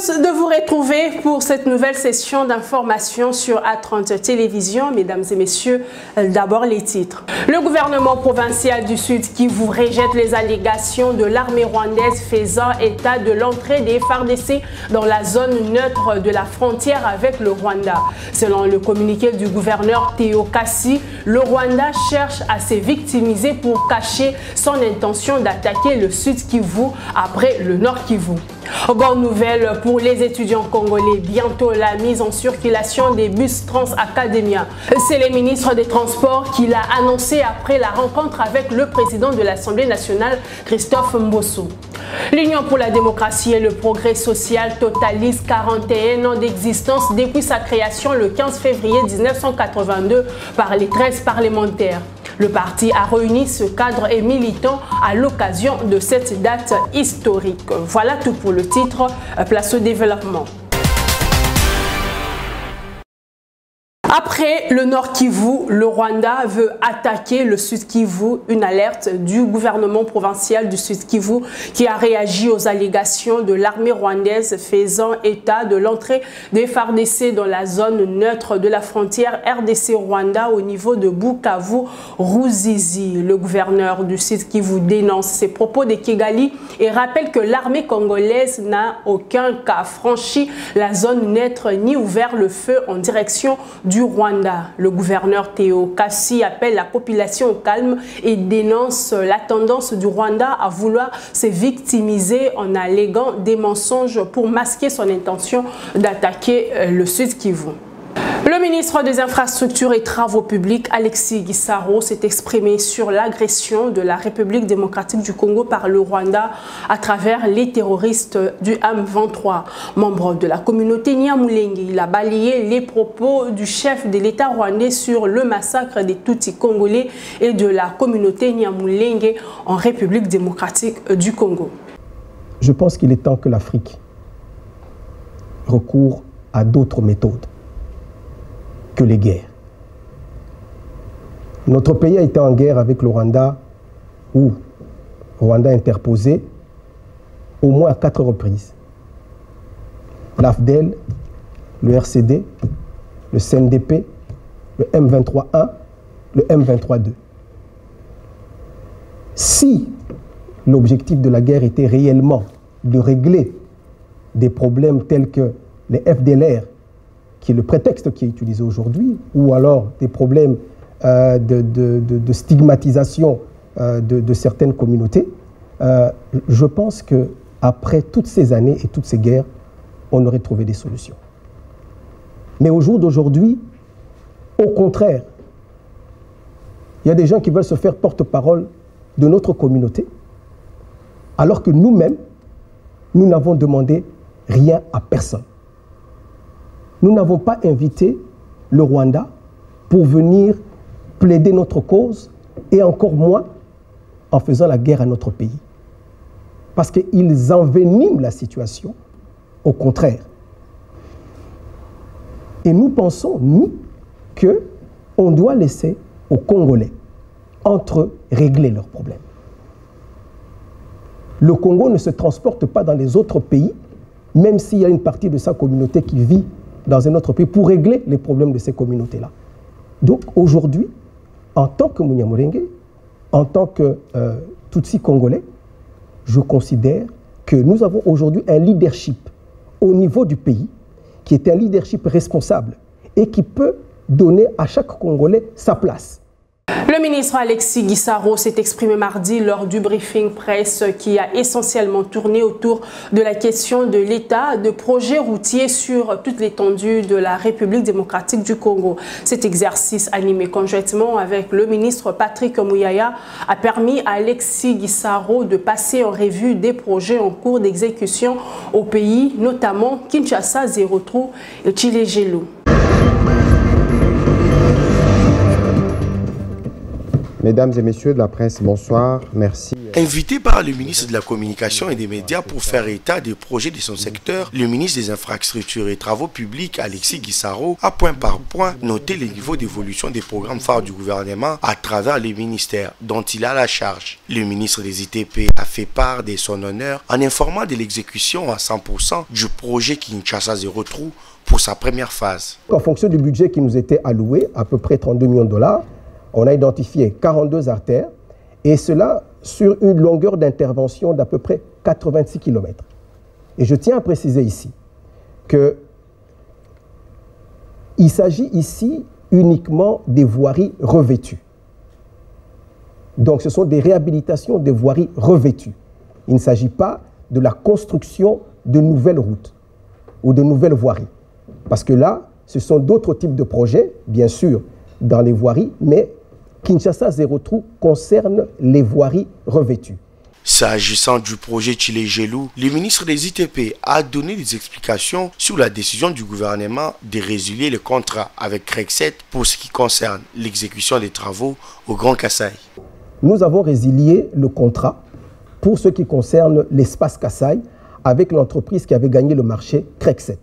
tous de vous retrouver pour cette nouvelle session d'information sur A30 Télévision. Mesdames et messieurs, d'abord les titres. Le gouvernement provincial du Sud Kivu rejette les allégations de l'armée rwandaise faisant état de l'entrée des FARDC dans la zone neutre de la frontière avec le Rwanda. Selon le communiqué du gouverneur Théo Kassi, le Rwanda cherche à se victimiser pour cacher son intention d'attaquer le Sud Kivu après le Nord Kivu. Bonne nouvelle pour les étudiants congolais, bientôt la mise en circulation des bus Trans-Academia. C'est le ministre des Transports qui l'a annoncé après la rencontre avec le président de l'Assemblée nationale, Christophe Mbosso. L'Union pour la démocratie et le progrès social totalise 41 ans d'existence depuis sa création le 15 février 1982 par les 13 parlementaires. Le parti a réuni ce cadre et militant à l'occasion de cette date historique. Voilà tout pour le titre. Place au développement. Après le Nord Kivu, le Rwanda veut attaquer le Sud Kivu. Une alerte du gouvernement provincial du Sud Kivu qui a réagi aux allégations de l'armée rwandaise faisant état de l'entrée des FARDC dans la zone neutre de la frontière RDC-Rwanda au niveau de Bukavu-Ruzizi. Le gouverneur du Sud Kivu dénonce ces propos de Kigali et rappelle que l'armée congolaise n'a aucun cas franchi la zone neutre ni ouvert le feu en direction du Rwanda. Le gouverneur Théo Kassi appelle la population au calme et dénonce la tendance du Rwanda à vouloir se victimiser en alléguant des mensonges pour masquer son intention d'attaquer le Sud Kivu. Le ministre des Infrastructures et Travaux publics, Alexis Gisaro, s'est exprimé sur l'agression de la République démocratique du Congo par le Rwanda à travers les terroristes du M23. Membre de la communauté Nyamulenge, il a balayé les propos du chef de l'État rwandais sur le massacre des Tutsis congolais et de la communauté Nyamulenge en République démocratique du Congo. Je pense qu'il est temps que l'Afrique recourt à d'autres méthodes que les guerres. Notre pays a été en guerre avec le Rwanda, où le Rwanda a interposé au moins à 4 reprises. L'AFDEL, le RCD, le CNDP, le M23-1, le M23-2. Si l'objectif de la guerre était réellement de régler des problèmes tels que les FDLR, qui est le prétexte qui est utilisé aujourd'hui, ou alors des problèmes de stigmatisation de certaines communautés, je pense qu'après toutes ces années et toutes ces guerres, on aurait trouvé des solutions. Mais au jour d'aujourd'hui, au contraire, il y a des gens qui veulent se faire porte-parole de notre communauté, alors que nous-mêmes, nous n'avons demandé rien à personne. Nous n'avons pas invité le Rwanda pour venir plaider notre cause et encore moins en faisant la guerre à notre pays. Parce qu'ils enveniment la situation, au contraire. Et nous pensons, nous, qu'on doit laisser aux Congolais, entre eux, régler leurs problèmes. Le Congo ne se transporte pas dans les autres pays, même s'il y a une partie de sa communauté qui vit dans un autre pays pour régler les problèmes de ces communautés-là. Donc aujourd'hui, en tant que Munyamulenge, en tant que Tutsi congolais, je considère que nous avons aujourd'hui un leadership au niveau du pays qui est un leadership responsable et qui peut donner à chaque Congolais sa place. Le ministre Alexis Gisaro s'est exprimé mardi lors du briefing presse qui a essentiellement tourné autour de la question de l'état de projets routiers sur toute l'étendue de la République démocratique du Congo. Cet exercice animé conjointement avec le ministre Patrick Muyaya a permis à Alexis Gisaro de passer en revue des projets en cours d'exécution au pays, notamment Kinshasa, Zéro-Trou et Tchilé-Gelou. Mesdames et messieurs de la presse, bonsoir, merci. Invité par le ministre de la Communication et des Médias pour faire état des projets de son secteur, le ministre des Infrastructures et Travaux Publics, Alexis Guissaro, a point par point noté les niveaux d'évolution des programmes phares du gouvernement à travers les ministères dont il a la charge. Le ministre des ITP a fait part de son honneur en informant de l'exécution à 100% du projet Kinshasa Zéro Trou pour sa première phase. En fonction du budget qui nous était alloué, à peu près 32 millions de dollars, on a identifié 42 artères, et cela sur une longueur d'intervention d'à peu près 86 km. Et je tiens à préciser ici qu'il s'agit ici uniquement des voiries revêtues. Donc ce sont des réhabilitations des voiries revêtues. Il ne s'agit pas de la construction de nouvelles routes ou de nouvelles voiries. Parce que là, ce sont d'autres types de projets, bien sûr, dans les voiries, mais Kinshasa Zéro Trou concerne les voiries revêtues. S'agissant du projet Tchilé-Gelou, le ministre des ITP a donné des explications sur la décision du gouvernement de résilier le contrat avec Crexet pour ce qui concerne l'exécution des travaux au Grand Kassai. Nous avons résilié le contrat pour ce qui concerne l'espace Kassai avec l'entreprise qui avait gagné le marché Crexet.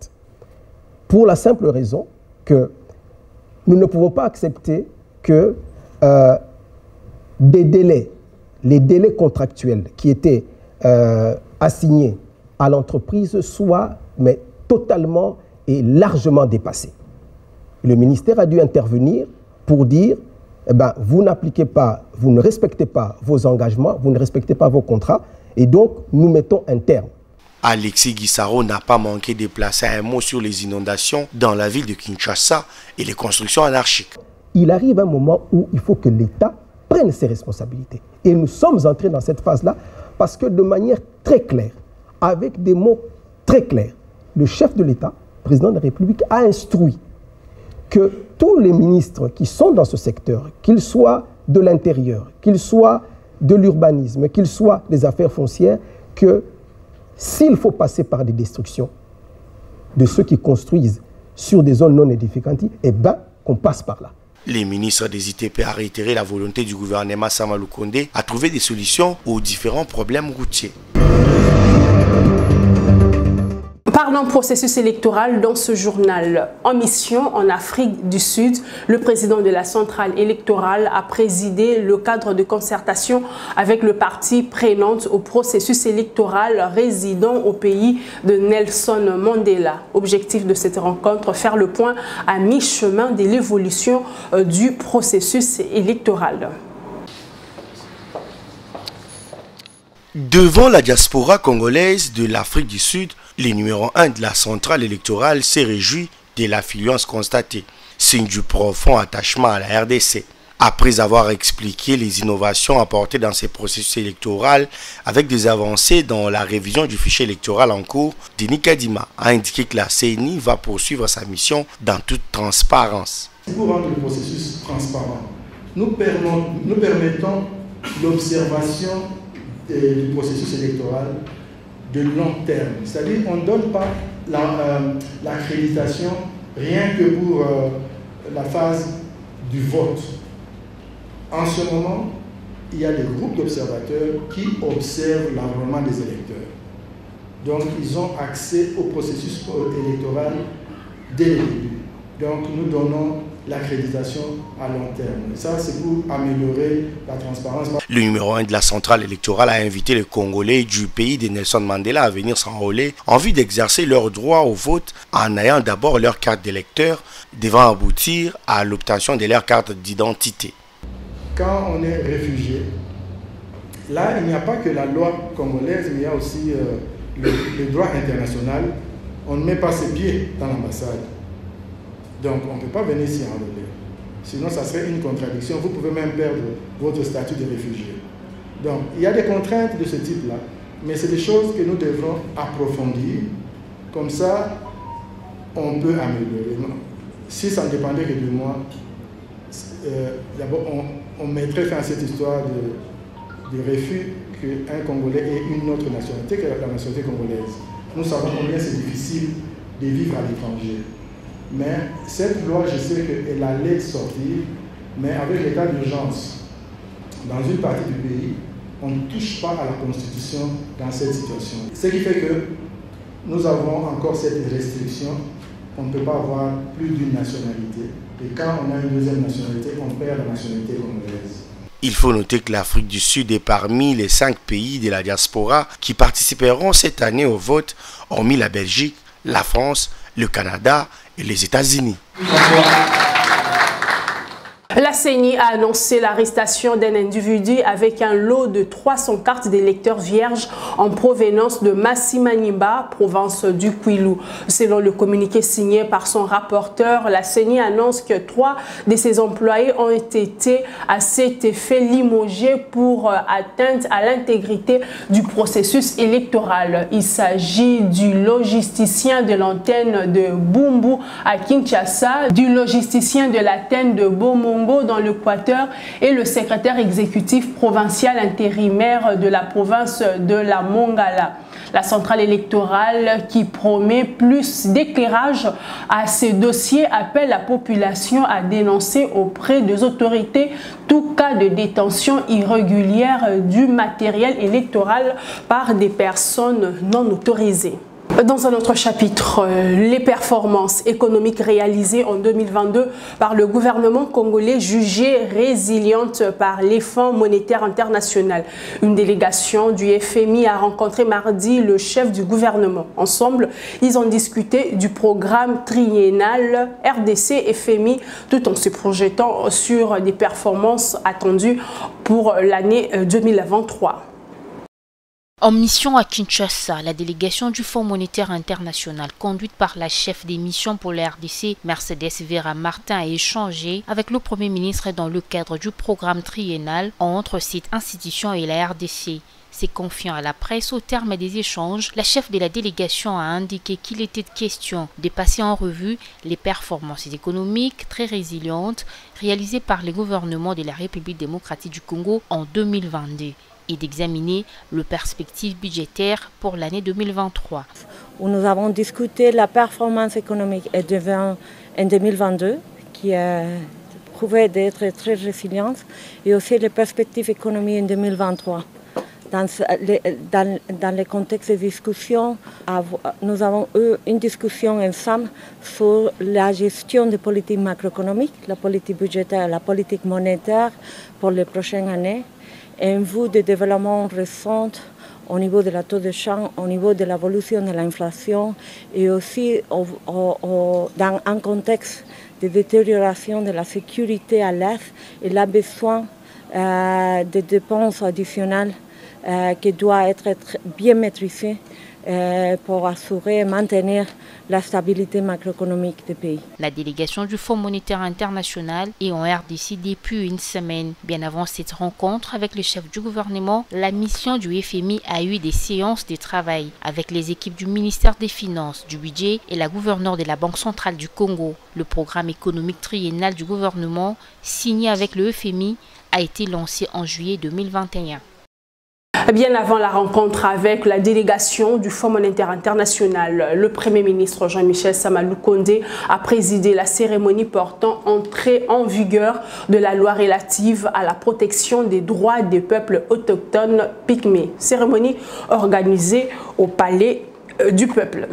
Pour la simple raison que nous ne pouvons pas accepter que des délais, les délais contractuels qui étaient assignés à l'entreprise soient mais totalement et largement dépassés. Le ministère a dû intervenir pour dire eh ben, vous n'appliquez pas, vous ne respectez pas vos engagements, vous ne respectez pas vos contrats, et donc nous mettons un terme. Alexis Guissaro n'a pas manqué de placer un mot sur les inondations dans la ville de Kinshasa et les constructions anarchiques. Il arrive un moment où il faut que l'État prenne ses responsabilités. Et nous sommes entrés dans cette phase-là parce que de manière très claire, avec des mots très clairs, le chef de l'État, le président de la République, a instruit que tous les ministres qui sont dans ce secteur, qu'ils soient de l'intérieur, qu'ils soient de l'urbanisme, qu'ils soient des affaires foncières, que s'il faut passer par des destructions de ceux qui construisent sur des zones non édificantes, eh bien, qu'on passe par là. Les ministres des ITP a réitéré la volonté du gouvernement Samalou Kondé à trouver des solutions aux différents problèmes routiers. Parlons processus électoral dans ce journal. En mission en Afrique du Sud, le président de la centrale électorale a présidé le cadre de concertation avec le parti prenante au processus électoral résidant au pays de Nelson Mandela. Objectif de cette rencontre, faire le point à mi-chemin de l'évolution du processus électoral. Devant la diaspora congolaise de l'Afrique du Sud, le numéro 1 de la centrale électorale s'est réjoui de l'affluence constatée, signe du profond attachement à la RDC. Après avoir expliqué les innovations apportées dans ces processus électoraux avec des avancées dans la révision du fichier électoral en cours, Denis Kadima a indiqué que la CENI va poursuivre sa mission dans toute transparence. Pour rendre le processus transparent, nous permettons l'observation du processus électoral de long terme. C'est-à-dire qu'on ne donne pas l'accréditation rien que pour la phase du vote. En ce moment, il y a des groupes d'observateurs qui observent l'enrôlement des électeurs. Donc, ils ont accès au processus électoral dès le début. Donc, nous donnons l'accréditation à long terme. Ça, c'est pour améliorer la transparence. Le numéro 1 de la centrale électorale a invité les Congolais du pays de Nelson Mandela à venir s'enrôler en vue d'exercer leur droit au vote en ayant d'abord leur carte d'électeur, devant aboutir à l'obtention de leur carte d'identité. Quand on est réfugié, là, il n'y a pas que la loi congolaise, mais il y a aussi le droit international. On ne met pas ses pieds dans l'ambassade. Donc, on ne peut pas venir s'y enrôler. Sinon, ça serait une contradiction. Vous pouvez même perdre votre statut de réfugié. Donc, il y a des contraintes de ce type-là, mais c'est des choses que nous devrons approfondir. Comme ça, on peut améliorer. Si ça ne dépendait que de moi, d'abord, on mettrait fin à cette histoire de refus qu'un Congolais ait une autre nationalité que la nationalité congolaise. Nous savons combien c'est difficile de vivre à l'étranger. Mais cette loi, je sais qu'elle allait sortir, mais avec l'état d'urgence dans une partie du pays, on ne touche pas à la Constitution dans cette situation. Ce qui fait que nous avons encore cette restriction, on ne peut pas avoir plus d'une nationalité. Et quand on a une deuxième nationalité, on perd la nationalité congolaise. Il faut noter que l'Afrique du Sud est parmi les 5 pays de la diaspora qui participeront cette année au vote, hormis la Belgique, la France, le Canada et les États-Unis. La CENI a annoncé l'arrestation d'un individu avec un lot de 300 cartes d'électeurs vierges en provenance de Massimaniba, province du Kwilu. Selon le communiqué signé par son rapporteur, la CENI annonce que 3 de ses employés ont été à cet effet limogés pour atteinte à l'intégrité du processus électoral. Il s'agit du logisticien de l'antenne de Bumbu à Kinshasa, du logisticien de l'antenne de Bomongo dans l'Équateur et le secrétaire exécutif provincial intérimaire de la province de la Mongala. La centrale électorale, qui promet plus d'éclairage à ces dossiers, appelle la population à dénoncer auprès des autorités tout cas de détention irrégulière du matériel électoral par des personnes non autorisées. Dans un autre chapitre, les performances économiques réalisées en 2022 par le gouvernement congolais jugées résilientes par les Fonds monétaires internationaux. Une délégation du FMI a rencontré mardi le chef du gouvernement. Ensemble, ils ont discuté du programme triennal RDC-FMI tout en se projetant sur des performances attendues pour l'année 2023. En mission à Kinshasa, la délégation du Fonds monétaire international, conduite par la chef des missions pour la RDC, Mercedes Vera Martin, a échangé avec le Premier ministre dans le cadre du programme triennal entre cette institution et la RDC. Se confiant à la presse au terme des échanges, la chef de la délégation a indiqué qu'il était question de passer en revue les performances économiques très résilientes réalisées par les gouvernements de la République démocratique du Congo en 2022. Et d'examiner le perspective budgétaire pour l'année 2023. Où nous avons discuté la performance économique en 2022, qui a prouvé d'être très résiliente, et aussi les perspectives économiques en 2023. Dans le contexte de discussion, nous avons eu une discussion ensemble sur la gestion des politiques macroéconomiques, la politique budgétaire, la politique monétaire pour les prochaines années. En vue des développements récents au niveau de la taux de change, au niveau de l'évolution de l'inflation et aussi dans un contexte de détérioration de la sécurité à l'Est, il a besoin de dépenses additionnelles qui doivent être bien maîtrisées pour assurer et maintenir la stabilité macroéconomique du pays. La délégation du Fonds monétaire international est en RDC depuis une semaine. Bien avant cette rencontre avec le chef du gouvernement, la mission du FMI a eu des séances de travail avec les équipes du ministère des Finances, du Budget et la gouverneure de la Banque centrale du Congo. Le programme économique triennal du gouvernement, signé avec le FMI, a été lancé en juillet 2021. Bien avant la rencontre avec la délégation du Fonds monétaire international, le Premier ministre Jean-Michel Sama-Lukonde a présidé la cérémonie portant entrée en vigueur de la loi relative à la protection des droits des peuples autochtones pygmées. Cérémonie organisée au Palais du Peuple.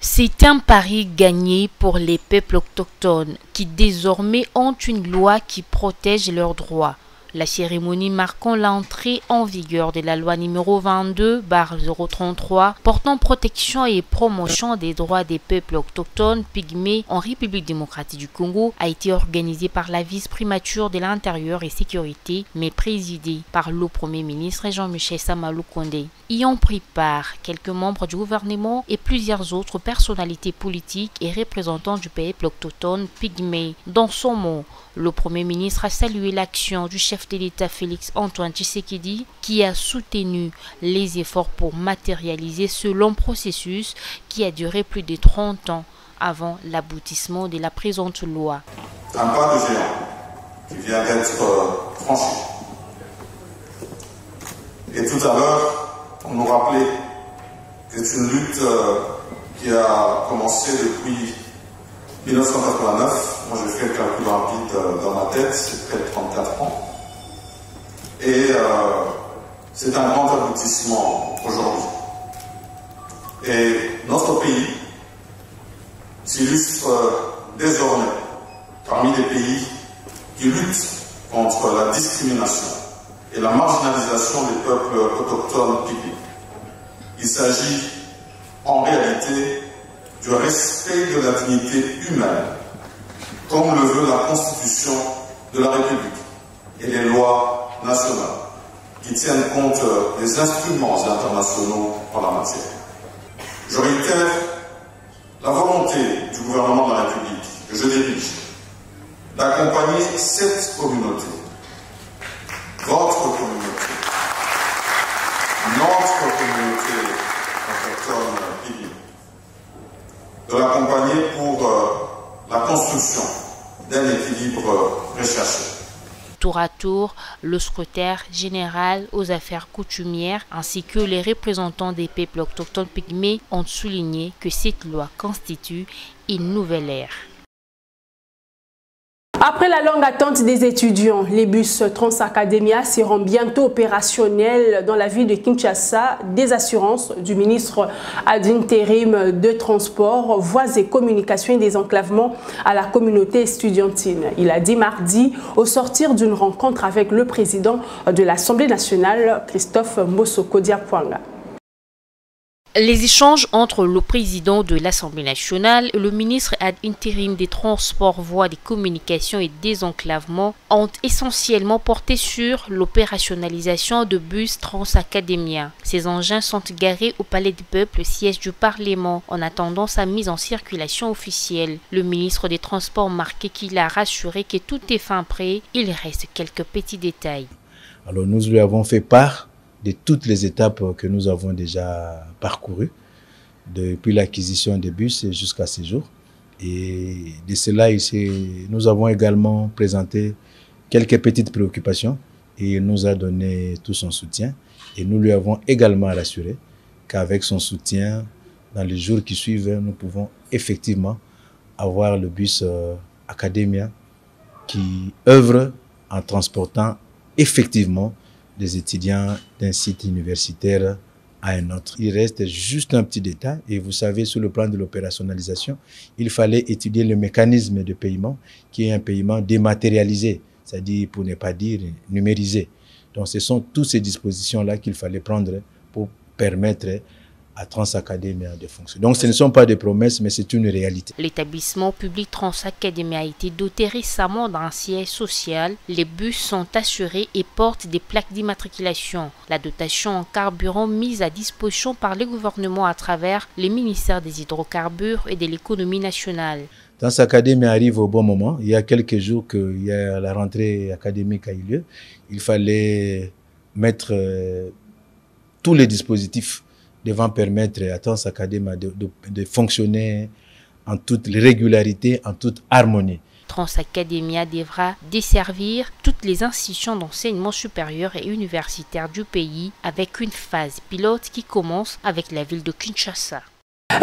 C'est un pari gagné pour les peuples autochtones qui désormais ont une loi qui protège leurs droits. La cérémonie marquant l'entrée en vigueur de la loi numéro 22/033 portant protection et promotion des droits des peuples autochtones pygmées en République démocratique du Congo a été organisée par la vice-primature de l'Intérieur et Sécurité, mais présidée par le Premier ministre Jean-Michel Sama-Lukonde. Y ont pris part quelques membres du gouvernement et plusieurs autres personnalités politiques et représentants du peuple autochtone pygmée. Dans son mot, le Premier ministre a salué l'action du chef de l'État Félix Antoine Tshisekedi qui a soutenu les efforts pour matérialiser ce long processus qui a duré plus de 30 ans avant l'aboutissement de la présente loi. Un pas de géant qui vient d'être franchi. Et tout à l'heure, on nous rappelait que c'est une lutte qui a commencé depuis 1989, moi je fais le calcul rapide dans ma tête, c'est près de 34 ans. Et c'est un grand aboutissement aujourd'hui. Et notre pays s'illustre désormais parmi les pays qui luttent contre la discrimination et la marginalisation des peuples autochtones pygmées. Il s'agit en réalité du respect de la dignité humaine, comme le veut la Constitution de la République et les lois nationales, qui tiennent compte des instruments internationaux en la matière. Je réitère la volonté du gouvernement de la République que je dirige d'accompagner cette communauté, votre communauté, notre communauté autochtone pygmée, de l'accompagner pour la construction d'un équilibre recherché. Tour à tour, le secrétaire général aux affaires coutumières ainsi que les représentants des peuples autochtones pygmées ont souligné que cette loi constitue une nouvelle ère. Après la longue attente des étudiants, les bus Transacademia seront bientôt opérationnels dans la ville de Kinshasa. Des assurances du ministre ad intérim de Transport, Voies et Communications et Désenclavement à la communauté estudiantine. Il a dit mardi au sortir d'une rencontre avec le président de l'Assemblée nationale, Christophe Mbosoko-Diapwanga. Les échanges entre le président de l'Assemblée nationale et le ministre ad intérim des Transports, Voies des Communications et Désenclavement ont essentiellement porté sur l'opérationnalisation de bus Transacademia. Ces engins sont garés au Palais du Peuple, siège du Parlement, en attendant sa mise en circulation officielle. Le ministre des Transports marqué qu'il a rassuré que tout est fin prêt, il reste quelques petits détails. Alors nous lui avons fait part de toutes les étapes que nous avons déjà parcourues, depuis l'acquisition des bus jusqu'à ce jour. Et de cela, nous avons également présenté quelques petites préoccupations et il nous a donné tout son soutien. Et nous lui avons également rassuré qu'avec son soutien, dans les jours qui suivent, nous pouvons effectivement avoir le bus Academia qui œuvre en transportant effectivement des étudiants d'un site universitaire à un autre. Il reste juste un petit détail et vous savez, sur le plan de l'opérationnalisation, il fallait étudier le mécanisme de paiement qui est un paiement dématérialisé, c'est-à-dire pour ne pas dire numérisé. Donc ce sont toutes ces dispositions-là qu'il fallait prendre pour permettre à Transacademia de fonctionner. Donc ce ne sont pas des promesses, mais c'est une réalité. L'établissement public Transacademia a été doté récemment d'un siège social. Les bus sont assurés et portent des plaques d'immatriculation. La dotation en carburant mise à disposition par le gouvernement à travers les ministères des hydrocarbures et de l'économie nationale. Transacademia arrive au bon moment. Il y a quelques jours que la rentrée académique a eu lieu. Il fallait mettre tous les dispositifs devant permettre à Transacademia de fonctionner en toute régularité, en toute harmonie. Transacademia devra desservir toutes les institutions d'enseignement supérieur et universitaire du pays avec une phase pilote qui commence avec la ville de Kinshasa.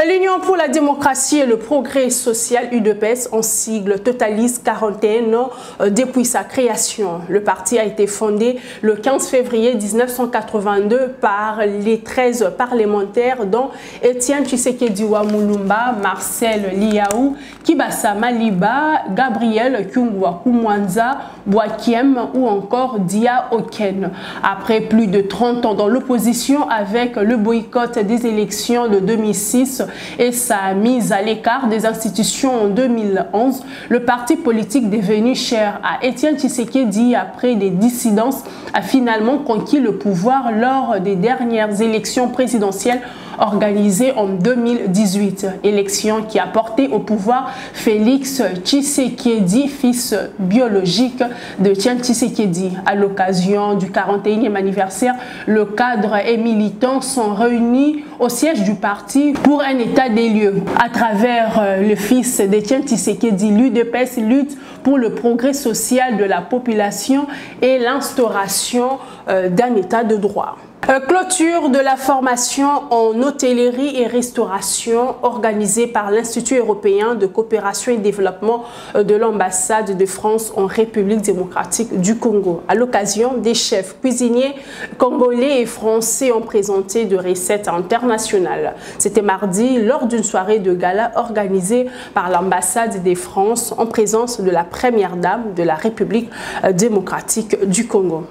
L'Union pour la démocratie et le progrès social UDPS en sigle totalise 41 ans depuis sa création. Le parti a été fondé le 15 février 1982 par les 13 parlementaires dont Étienne Tshisekedi Mulumba, Marcel Liaou, Kibasa Maliba, Gabriel Kyungwa Kumwanza, Boakiem ou encore Dia Oken. Après plus de 30 ans dans l'opposition avec le boycott des élections de 2006, et sa mise à l'écart des institutions en 2011, le parti politique devenu cher à Étienne Tshisekedi après des dissidences a finalement conquis le pouvoir lors des dernières élections présidentielles organisée en 2018. Élection qui a porté au pouvoir Félix Tshisekedi, fils biologique de Étienne Tshisekedi. À l'occasion du 41e anniversaire, le cadre et militants sont réunis au siège du parti pour un état des lieux. À travers le fils d'Étienne Tshisekedi, l'UDPS lutte pour le progrès social de la population et l'instauration d'un état de droit. Clôture de la formation en hôtellerie et restauration organisée par l'Institut européen de coopération et développement de l'ambassade de France en République démocratique du Congo. À l'occasion, des chefs cuisiniers congolais et français ont présenté de recettes internationales. C'était mardi lors d'une soirée de gala organisée par l'ambassade de France en présence de la première dame de la République démocratique du Congo.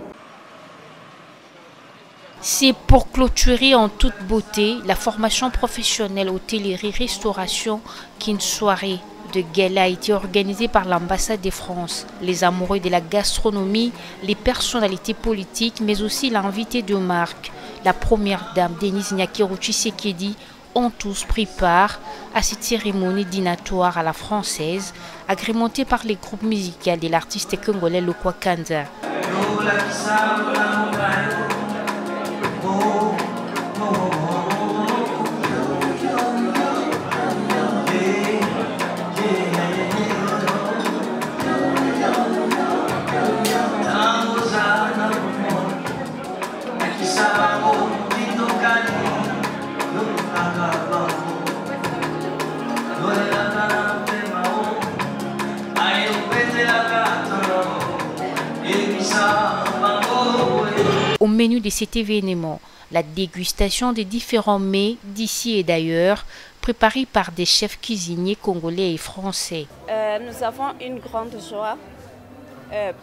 C'est pour clôturer en toute beauté la formation professionnelle hôtellerie-restauration qu'une soirée de gala a été organisée par l'ambassade de France. Les amoureux de la gastronomie, les personnalités politiques, mais aussi l'invité de marque, la première dame Denise Nyakero Tshisekedi, ont tous pris part à cette cérémonie dînatoire à la française, agrémentée par les groupes musicaux de l'artiste congolais Lokwa Kanza. Au menu de cet événement, la dégustation des différents mets d'ici et d'ailleurs, préparés par des chefs cuisiniers congolais et français. Nous avons une grande joie.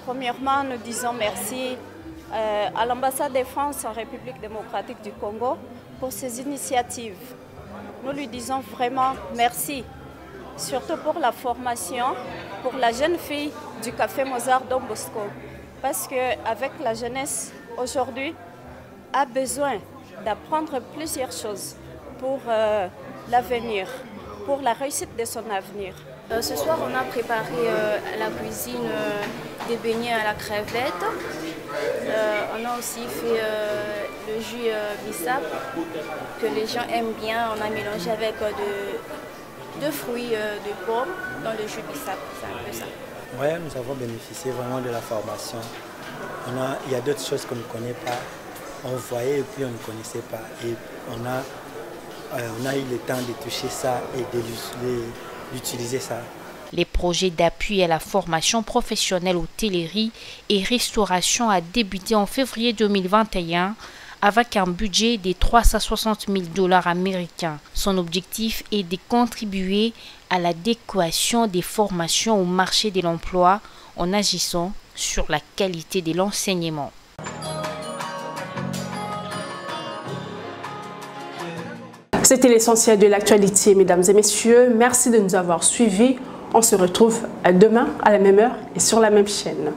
Premièrement, nous disons merci à l'ambassade de France en République démocratique du Congo pour ses initiatives. Nous lui disons vraiment merci, surtout pour la formation, pour la jeune fille du Café Mozart Don Bosco. Parce qu'avec la jeunesse aujourd'hui, a besoin d'apprendre plusieurs choses pour l'avenir, pour la réussite de son avenir. Ce soir, on a préparé la cuisine des beignets à la crevette. On a aussi fait le jus bissap que les gens aiment bien. On a mélangé avec de fruits de pommes dans le jus bissap. C'est un peu ça. Oui, nous avons bénéficié vraiment de la formation. Il y a d'autres choses qu'on ne connaît pas. On voyait et puis on ne connaissait pas. Et on a eu le temps de toucher ça et d'utiliser ça. Les projets d'appui à la formation professionnelle hôtellerie et restauration a débuté en février 2021 avec un budget de 360 000 $ américains. Son objectif est de contribuer à l'adéquation des formations au marché de l'emploi en agissant sur la qualité de l'enseignement. C'était l'essentiel de l'actualité, mesdames et messieurs. Merci de nous avoir suivis. On se retrouve demain à la même heure et sur la même chaîne.